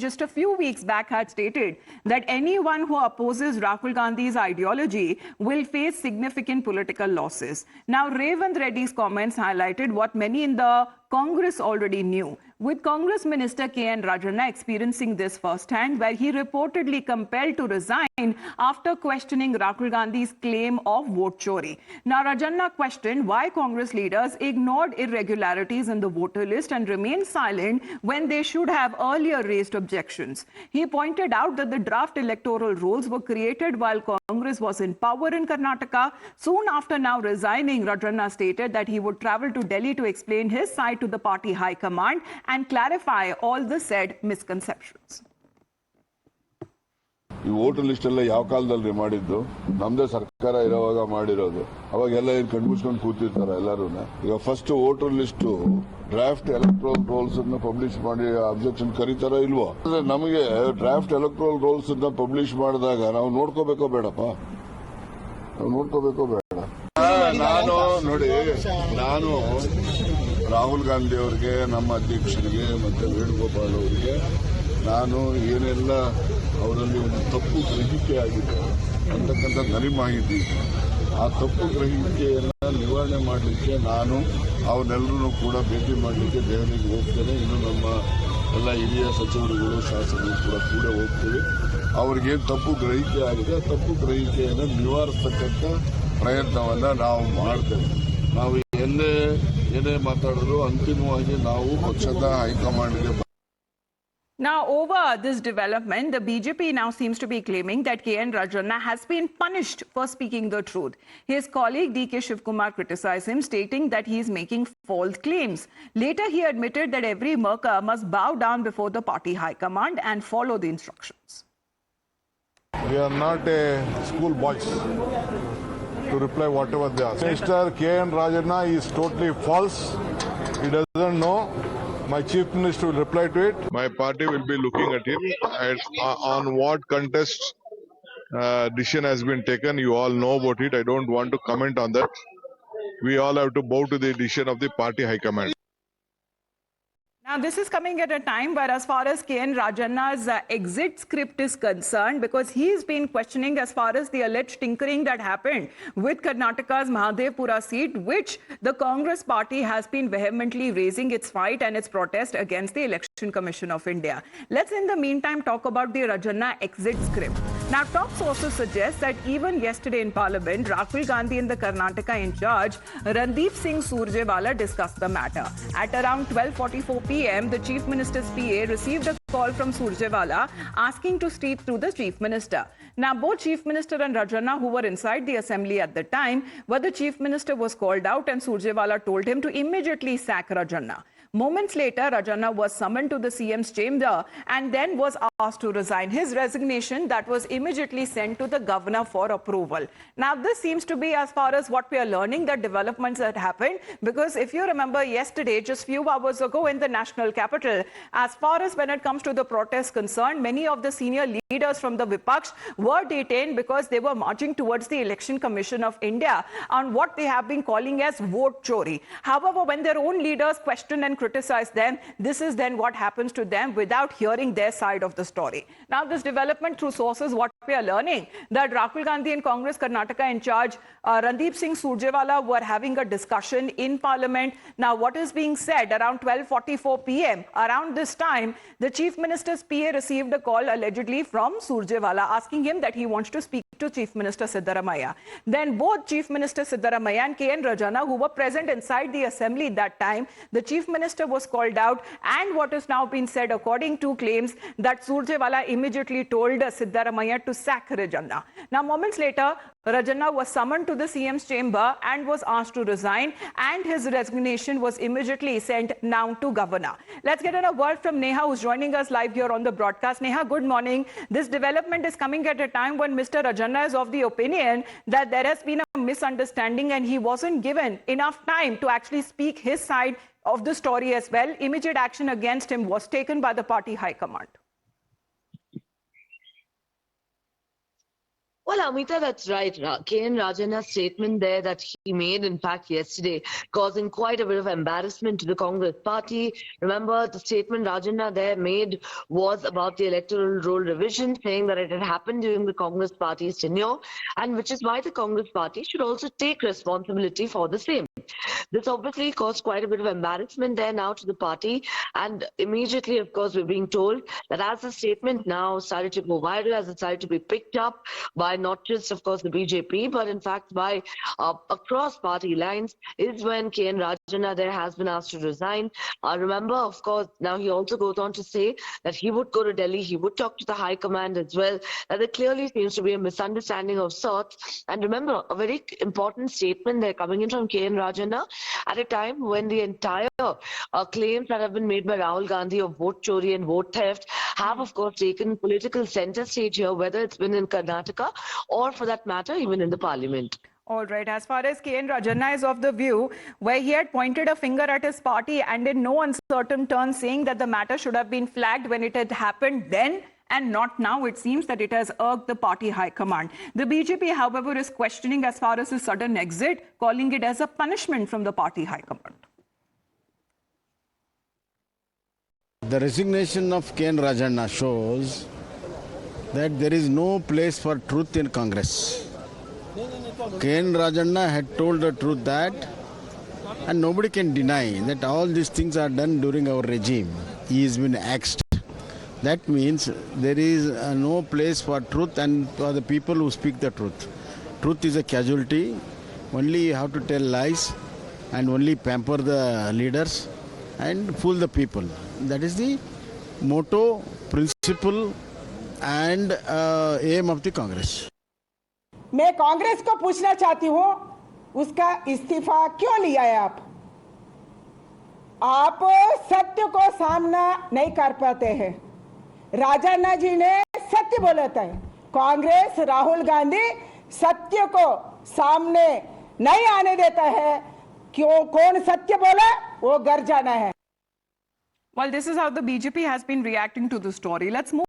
just a few weeks back had stated that anyone who opposes Rahul Gandhi's ideology will face significant political losses. Now, Revanth Reddy's comments highlighted what many in the Congress already knew, with Congress Minister K.N. Rajanna experiencing this firsthand, where he reportedly compelled to resign after questioning Rahul Gandhi's claim of vote chori. Now, Rajanna questioned why Congress leaders ignored irregularities in the voter list and remained silent when they should have earlier raised objections. He pointed out that the draft electoral rolls were created while Congress was in power in Karnataka. Soon after now resigning, Rajanna stated that he would travel to Delhi to explain his side to the party high command and clarify all the said misconceptions. ಈ voter list ಎಲ್ಲ ಯಾವ ಕಾಲದಲ್ಲಿ ಮಾಡಿದ್ದು? ನಮ್ದೇ ಸರ್ಕಾರ ಇರುವಾಗ ಮಾಡಿರೋದು. ಅವಾಗೆಲ್ಲ ಏನು ಕಣ್ಮುಚ್ಕೊಂಡು ಕೂತಿರ್ತಾರೆ ಎಲ್ಲರೂ. ಈಗ first voter list draft electoral rolls ಅನ್ನು ಪಬ್ಲಿಷ್ ಮಾಡಿ ಅಬ್ಜೆಕ್ಷನ್ ಕರೀತಾರೋ ಇಲ್ವೋ? ನಮಗೆ ಡ್ರಾಫ್ಟ್ ಎಲೆಕ್ಟ್ರಲ್ ರೋಲ್ಸ್ ಅನ್ನ ಪಬ್ಲಿಷ್ ಮಾಡಿದಾಗ ನಾವು ನೋಡ್ಕೋಬೇಕೋ ಬೇಡಪ್ಪ? ನಾವು ನೋಡ್ಕೋಬೇಕೋ ಬೇಡ? ನಾನು ರಾಹುಲ್ ಗಾಂಧಿ ಅವರಿಗೆ, ನಮ್ಮ ಅಧ್ಯಕ್ಷರಿಗೆ ಮತ್ತೆ ವೇಣುಗೋಪಾಲ್ ಅವರಿಗೆ ನಾನು ಏನೆಲ್ಲ ಅವರಲ್ಲಿ ಒಂದು ತಪ್ಪು ಗ್ರಹಿಕೆ ಆಗಿದೆ ಅಂತಕ್ಕಂಥ ನನಗೆ ಮಾಹಿತಿ ಇದೆ. ಆ ತಪ್ಪು ಗ್ರಹಿಕೆಯನ್ನು ನಿವಾರಣೆ ಮಾಡಲಿಕ್ಕೆ ನಾನು ಅವನ್ನೆಲ್ಲರೂ ಕೂಡ ಭೇಟಿ ಮಾಡಲಿಕ್ಕೆ ದೆಹಲಿಗೆ ಹೋಗ್ತೇನೆ. ಇನ್ನು ನಮ್ಮ ಎಲ್ಲ ಹಿರಿಯ ಸಚಿವರುಗಳು, ಶಾಸಕರು ಕೂಡ ಹೋಗ್ತೀವಿ. ಅವ್ರಿಗೇನು ತಪ್ಪು ಗ್ರಹಿಕೆ ಆಗಿದೆ ಆ ತಪ್ಪು ಗ್ರಹಿಕೆಯನ್ನು ನಿವಾರಿಸ್ತಕ್ಕಂಥ ಪ್ರಯತ್ನವನ್ನು ನಾವು ಮಾಡ್ತೇವೆ. ನಾವು ಏನೇ ಮಾತಾಡಿದ್ರು ಅಂತಿಮವಾಗಿ ನಾವು ಪಕ್ಷದ ಹೈಕಮಾಂಡ್ಗೆ. Now, over this development, the BJP now seems to be claiming that K.N. Rajanna has been punished for speaking the truth. His colleague D.K. Shivkumar criticized him, stating that he is making false claims. Later, he admitted that every worker must bow down before the party high command and follow the instructions. We are not a school boys to reply whatever they ask. Minister K.N. Rajanna is totally false. He doesn't know. My chief minister will reply to it. My party will be looking at him on what contest decision has been taken. You all know about it. I don't want to comment on that. We all have to bow to the decision of the party high command. Now, this is coming at a time where, as far as K.N. Rajanna's exit script is concerned, because he's been questioning as far as the alleged tinkering that happened with Karnataka's Mahadevpura seat, which the Congress party has been vehemently raising its fight and its protest against the Election Commission of India. Let's, in the meantime, talk about the Rajanna exit script. Now, top sources suggest that even yesterday in Parliament, Rahul Gandhi and the Karnataka in charge, Randeep Singh Surjewala, discussed the matter. At around 12:44 p.m., the Chief Minister's PA received a call from Surjewala asking to speak through the Chief Minister. Now, both Chief Minister and Rajanna, who were inside the assembly at the time, where the Chief Minister was called out and Surjewala told him to immediately sack Rajanna. Moments later, Rajanna was summoned to the CM's chamber and then was asked to resign. His resignation that was immediately sent to the governor for approval. Now, this seems to be, as far as what we are learning, the developments that happened, because if you remember yesterday, just few hours ago in the national capital, as far as when it comes to the protest concerned, many of the senior leaders from the Vipaksh were detained because they were marching towards the Election Commission of India on what they have been calling as vote chori. However, when their own leaders question and criticize them, this is then what happens to them without hearing their side of the story. Now, this development through sources, what we are learning, that Rahul Gandhi and Congress Karnataka in charge, Randeep Singh Surjewala, were having a discussion in Parliament. Now, what is being said around 12:44 p.m., around this time, the Chief Minister's PA received a call allegedly from Surjewala asking him that he wants to speak to Chief Minister Siddaramaiah. Then both Chief Minister Siddaramaiah and K.N. Rajanna, who were present inside the assembly that time, the Chief Minister was called out, and what is now being said, according to claims, that Surjewala immediately told Siddaramaiah to sack Rajanna. Now, moments later, Rajanna was summoned to the CM's chamber and was asked to resign, and his resignation was immediately sent now to governor. Let's get a word from Neha, who's joining us live here on the broadcast. Neha, good morning. This development is coming at a time when Mr. Rajanna is of the opinion that there has been a misunderstanding and he wasn't given enough time to actually speak his side of the story as well. Immediate action against him was taken by the party high command. Well, Amita, that's right. K.N. Rajanna's statement there that he made, in fact, yesterday, causing quite a bit of embarrassment to the Congress party. Remember, the statement Rajanna there made was about the electoral roll revision, saying that it had happened during the Congress party's tenure, and which is why the Congress party should also take responsibility for the same. This obviously caused quite a bit of embarrassment there now to the party. And immediately, of course, we're being told that as the statement now started to go viral, as it started to be picked up by not just, of course, the BJP, but in fact by across party lines, is when K.N. Rajanna there has been asked to resign. Remember, of course, now he also goes on to say that he would go to Delhi, he would talk to the High Command as well, that there clearly seems to be a misunderstanding of sorts. And remember, a very important statement there coming in from K.N. Rajanna at a time when the entire claims that have been made by Rahul Gandhi of vote chori and vote theft have, of course, taken political center stage here, whether it's been in Karnataka or, for that matter, even in the parliament. All right. As far as K.N. Rajanna is of the view where he had pointed a finger at his party and in no uncertain terms saying that the matter should have been flagged when it had happened then and not now, it seems that it has irked the party high command. The BJP, however, is questioning as far as his sudden exit, calling it as a punishment from the party high command. The resignation of K.N. Rajanna shows that there is no place for truth in Congress. K.N. Rajanna had told the truth that, and nobody can deny that all these things are done during our regime. He has been axed. That means there is no place for truth and for the people who speak the truth. Truth is a casualty. Only you have to tell lies and only pamper the leaders and fool the people. That is the motto, principle and aim of the Congress. मैं कांग्रेस को पूछना चाहती हूं, उसका इस्तीफा क्यों लिया है आप सत्य को सामना नहीं कर पाते हैं। राजन्ना जी ने सत्य बोला था, कांग्रेस राहुल गांधी सत्य को सामने नहीं आने देता है। क्यों, कौन सत्य बोला वो घर जाना है। Well, this is how the BJP has been reacting to the story. Let's move